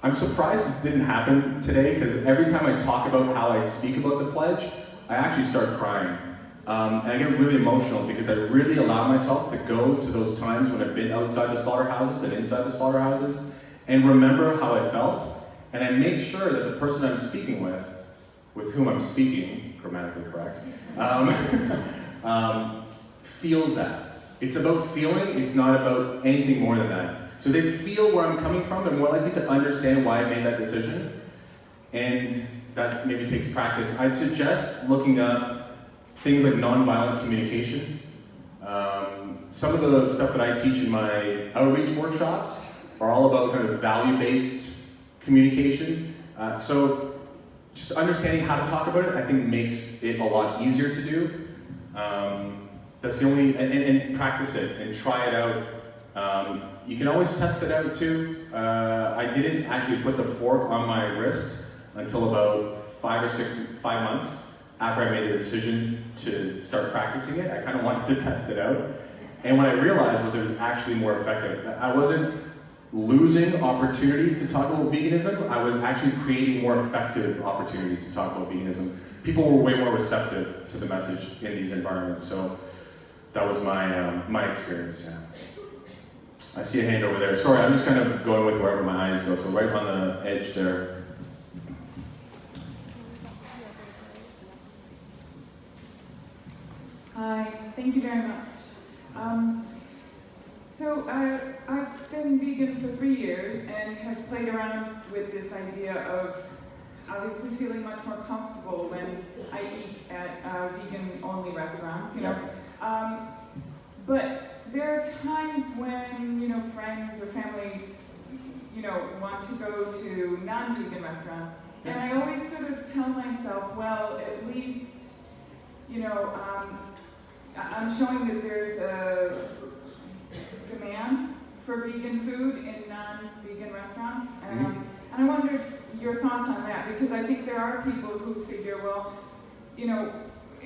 I'm surprised this didn't happen today, because every time I talk about how I speak about the pledge, I actually start crying. And I get really emotional because I really allow myself to go to those times when I've been outside the slaughterhouses and inside the slaughterhouses and remember how I felt. And I make sure that the person I'm speaking with whom I'm speaking, grammatically correct, feels that. It's about feeling, it's not about anything more than that. So they feel where I'm coming from, they're more likely to understand why I made that decision. And that maybe takes practice. I'd suggest looking up things like nonviolent communication. Some of the stuff that I teach in my outreach workshops are all about kind of value-based communication. So just understanding how to talk about it, I think makes it a lot easier to do. That's the only, and practice it and try it out. You can always test it out too. I didn't actually put the fork on my wrist until about 5 months after I made the decision to start practicing it. I kind of wanted to test it out. And what I realized was it was actually more effective. I wasn't losing opportunities to talk about veganism, I was actually creating more effective opportunities to talk about veganism. People were way more receptive to the message in these environments, so that was my experience. Yeah. I see a hand over there. Sorry, I'm just kind of going with wherever my eyes go, so right on the edge there. Hi, thank you very much. So I've been vegan for 3 years and have played around with this idea of obviously feeling much more comfortable when I eat at vegan-only restaurants, you know. But there are times when, you know, friends or family, you know, want to go to non-vegan restaurants, and I always sort of tell myself, well, at least, you know, I'm showing that there's a demand for vegan food in non-vegan restaurants, and I wondered your thoughts on that, because I think there are people who figure, well, you know,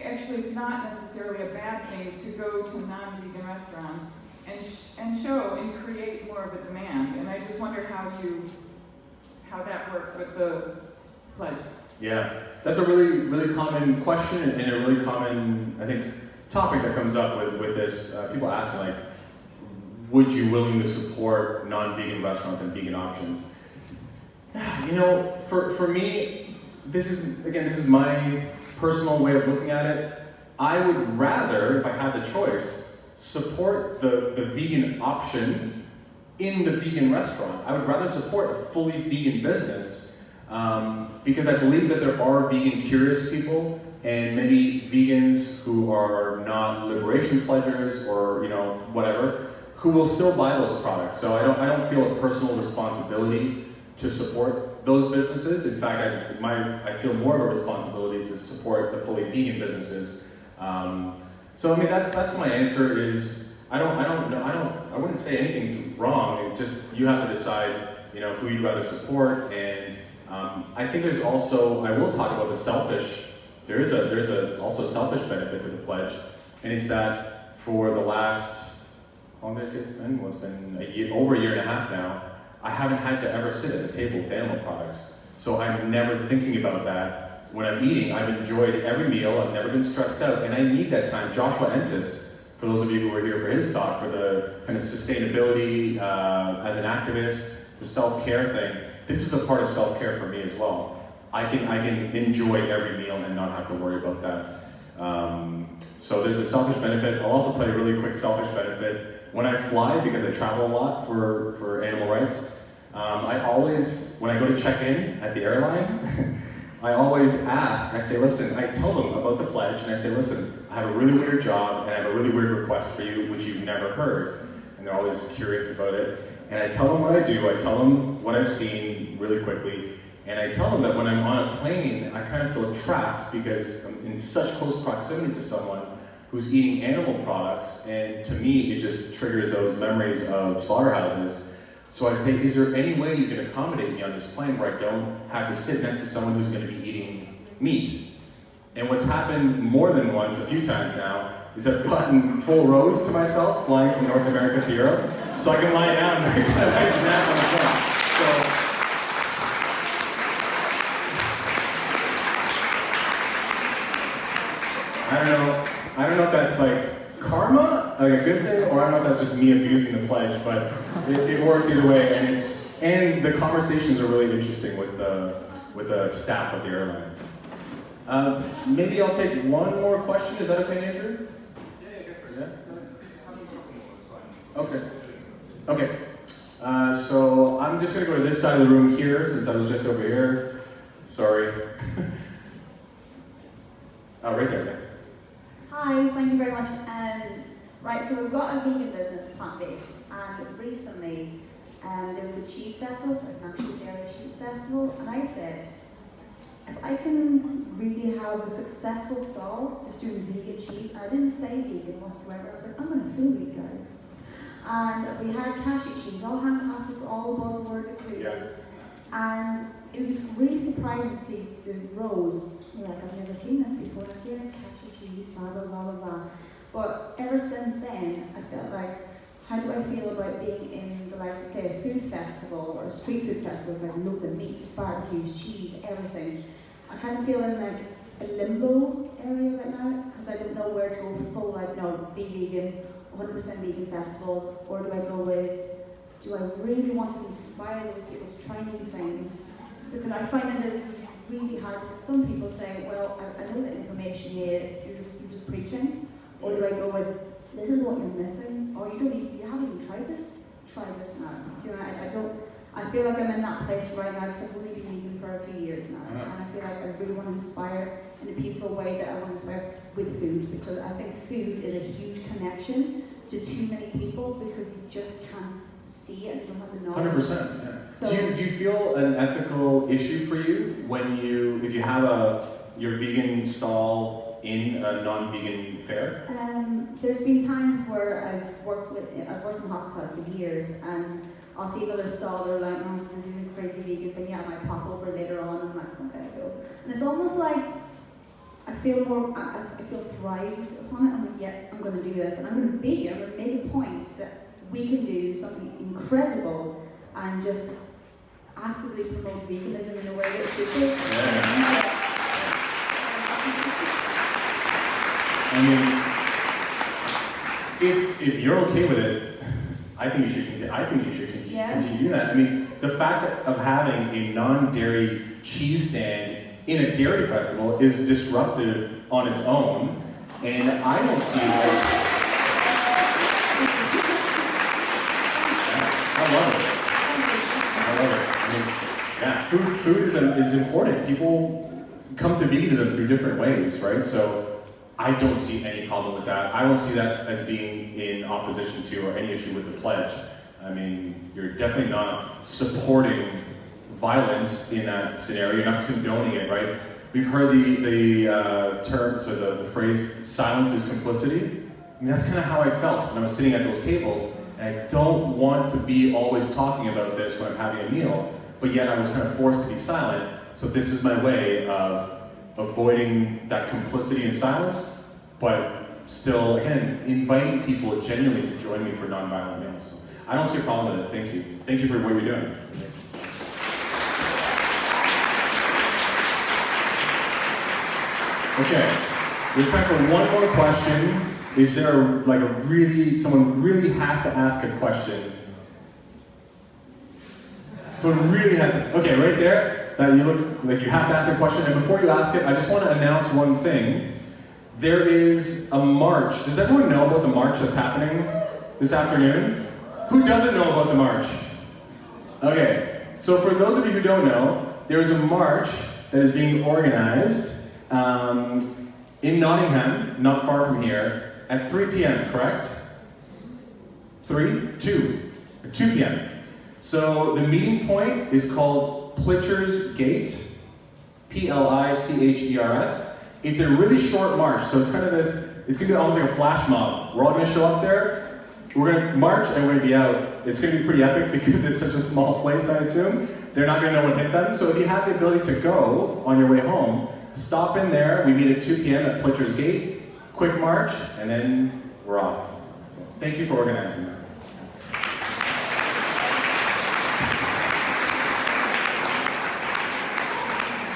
actually it's not necessarily a bad thing to go to non-vegan restaurants and show and create more of a demand, and I just wonder how that works with the pledge. Yeah, that's a really, really common question and a really common, I think, topic that comes up with this. People ask me, like, would you willingly support non-vegan restaurants and vegan options? You know, for me, this is my personal way of looking at it. I would rather, if I had the choice, support the vegan option in the vegan restaurant. I would rather support a fully vegan business because I believe that there are vegan curious people and maybe vegans who are not liberation pledgers or, you know, whatever, who will still buy those products. So I don't feel a personal responsibility to support those businesses. In fact, I feel more of a responsibility to support the fully vegan businesses. So I mean, that's my answer. Is I wouldn't say anything's wrong. It just, you have to decide, you know, who you'd rather support. And I think there's also, I will talk about the selfish. There's also a selfish benefit to the pledge, and it's that for the last, how long did I say it's been? Well, it's been over a year and a half now. I haven't had to ever sit at a table with animal products, so I'm never thinking about that when I'm eating. I've enjoyed every meal. I've never been stressed out, and I need that time. Joshua Entis, for those of you who were here for his talk, for the kind of sustainability as an activist, the self-care thing. This is a part of self-care for me as well. I can enjoy every meal and not have to worry about that. So there's a selfish benefit. I'll also tell you a really quick selfish benefit. When I fly, because I travel a lot for animal rights, I always, when I go to check in at the airline, I always ask, I say, listen, I tell them about the pledge, and I say, listen, I have a really weird job, and I have a really weird request for you, which you've never heard. And they're always curious about it. And I tell them what I do, I tell them what I've seen really quickly, and I tell them that when I'm on a plane, I kind of feel trapped because I'm in such close proximity to someone who's eating animal products, and to me, it just triggers those memories of slaughterhouses. So I say, is there any way you can accommodate me on this plane where I don't have to sit next to someone who's going to be eating meat? And what's happened more than once, a few times now, is I've gotten full rows to myself flying from North America to Europe, so I can lie down and get a nice nap on the plane. So, I don't know if that's like karma, like a good thing, or I don't know if that's just me abusing the pledge, but it works either way, and the conversations are really interesting with the staff of the airlines. Maybe I'll take one more question. Is that okay, Andrew? Yeah, go for it. Yeah? Okay. Okay. So I'm just gonna go to this side of the room here, since I was just over here. Sorry. Oh, right there. Hi, thank you very much. Right, so we've got a vegan business, plant-based, and recently there was a cheese festival, like an actual dairy cheese festival, and I said, if I can really have a successful stall just doing vegan cheese, and I didn't say vegan whatsoever, I was like, I'm going to fool these guys. And we had cashew cheese, all handcrafted, all the buzzwords included. Yeah. And it was really surprising to see the rows. You're like, I've never seen this before. Like, yes, cashew cheese, blah, blah, blah, blah, blah. But ever since then, I felt like, how do I feel about being in the likes of, say, a food festival or a street food festival with like loads of meat, barbecues, cheese, everything. I kind of feel in like a limbo area right now because I don't know where to go full, like, no, be vegan, 100% vegan festivals, or do I go with, do I really want to inspire those people to try new things? Because I find that it's really hard. Some people say, well, I know the information here, you're just preaching, or do I go with, this is what you're missing, or you haven't even tried this, try this now. Do you know, I feel like I'm in that place right now because I've only been vegan for a few years now, and I feel like I really want to inspire in a peaceful way that I want to inspire with food, because I think food is a huge connection to too many people because you just can't see it and you don't have the knowledge. 100%. Yeah. So, do you feel an ethical issue for you if you have your vegan stall in a non-vegan fair? There's been times where I've worked in hospitality for years, and I'll see another stall, they're like, oh, I'm doing a crazy vegan thing, yeah, I might pop over later on, and I'm like, okay, cool. And it's almost like I feel thrived upon it. I'm like, yeah, I'm going to do this, and I'm going to make a point that we can do something incredible and just actively promote veganism in a way that should be. I mean, if you're okay with it, I think you should continue doing that. I mean, the fact of having a non-dairy cheese stand in a dairy festival is disruptive on its own, and I don't see it. I love it. I mean, yeah, food is important. People come to veganism through different ways, right? So I don't see any problem with that. I don't see that as being in opposition to or any issue with the pledge. I mean, you're definitely not supporting violence in that scenario. You're not condoning it, right? We've heard the terms or the phrase "silence is complicity." I mean, that's kind of how I felt when I was sitting at those tables. And I don't want to be always talking about this when I'm having a meal, but yet I was kind of forced to be silent. So this is my way of avoiding that complicity and silence, but still, again, inviting people genuinely to join me for nonviolent meals. So I don't see a problem with it. Thank you. Thank you for what you're doing. It's amazing. Okay, we have time for one more question. Is there someone really has to ask a question? Someone really has to, okay, right there, that you look like you have to ask a question. And before you ask it, I just want to announce one thing. There is a march. Does everyone know about the march that's happening this afternoon? Who doesn't know about the march? Okay, so for those of you who don't know, there is a march that is being organized in Nottingham, not far from here, at 3 p.m., correct? 2 p.m. So the meeting point is called Plitcher's Gate, P-L-I-C-H-E-R-S. It's a really short march, so it's kind of it's gonna be almost like a flash mob. We're all gonna show up there, we're gonna march, and we're gonna be out it's going to be pretty epic because it's such a small place, I assume. They're not going to know what hit them. So if you have the ability to go on your way home, stop in there. We meet at 2 p.m. at Pletcher's Gate. Quick march, and then we're off. So thank you for organizing that.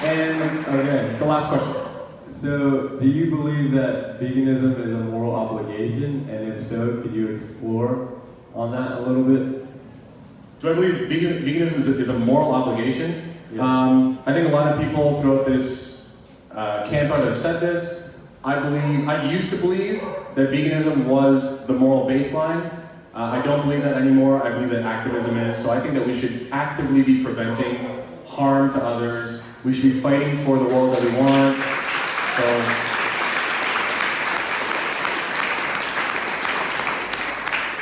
And again, the last question. So, do you believe that veganism is a moral obligation? And if so, could you explore on that a little bit? Do I believe veganism is a moral obligation? Yeah. I think a lot of people throughout this camp out have said this. I used to believe that veganism was the moral baseline. I don't believe that anymore. I believe that activism is. So I think that we should actively be preventing harm to others. We should be fighting for the world that we want. So,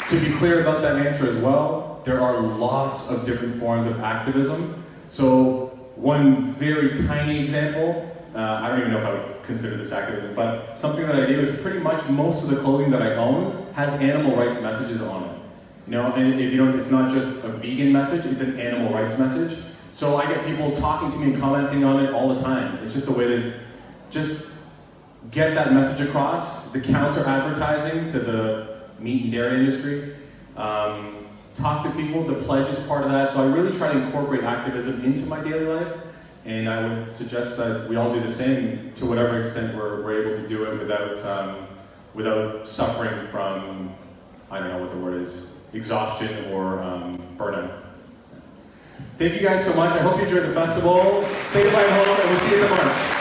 to be clear about that answer as well, there are lots of different forms of activism. So, one very tiny example, I don't even know if I would consider this activism, but something that I do is pretty much most of the clothing that I own has animal rights messages on it. You know, and if you notice, it's not just a vegan message, it's an animal rights message. So I get people talking to me and commenting on it all the time. It's just a way to just get that message across, the counter advertising to the meat and dairy industry. Talk to people, the pledge is part of that. So I really try to incorporate activism into my daily life. And I would suggest that we all do the same to whatever extent we're able to do it without suffering from, I don't know what the word is, exhaustion or burnout. Thank you guys so much. I hope you enjoyed the festival. Say goodbye home, and we'll see you at the march.